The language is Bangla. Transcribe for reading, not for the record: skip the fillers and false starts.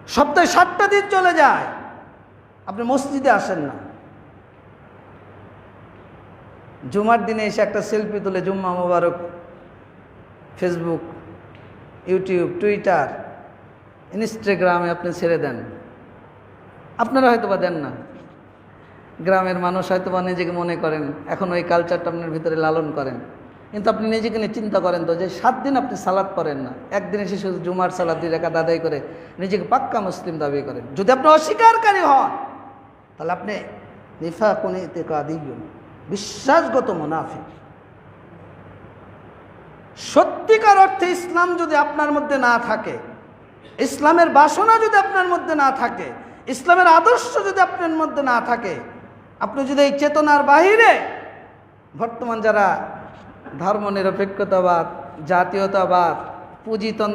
সপ্তাহে 7টা দিন চলে যায়, আপনি মসজিদে আসেন না। জুমার দিনে এসে একটা সেলফি তুলে জুম্মা মোবারক ফেসবুক, ইউটিউব, টুইটার, ইনস্টাগ্রামে আপনি ছেড়ে দেন। আপনারা হয়তোবা দেন না, গ্রামের মানুষ হয়তোবা নিজেকে মনে করেন এখন ওই কালচারটা আপনার ভিতরে লালন করেন, কিন্তু আপনি নিজেকে নিয়ে চিন্তা করেন তো যে 7 দিন আপনি সালাত পড়েন না, একদিন এসে শুধু জুমার সালাত 2 রাকাত আদায় করে নিজেকে পাক্কা মুসলিম দাবি করেন। যদি আপনি অস্বীকারী হন তাহলে আপনি নিফাকুন ইতিকাদিয়্যুন, বিশ্বাসগত মুনাফিক। সত্যিকার অর্থে ইসলাম যদি আপনার মধ্যে না থাকে, ইসলামের বাসনা যদি আপনার মধ্যে না থাকে, ইসলামের আদর্শ যদি আপনার মধ্যে না থাকে, আপনি যদি এই চেতনার বাহিরে বর্তমান যারা ধর্মনিরপেক্ষতাবাদ, জাতীয়তাবাদ, পুঁজিতন্ত্র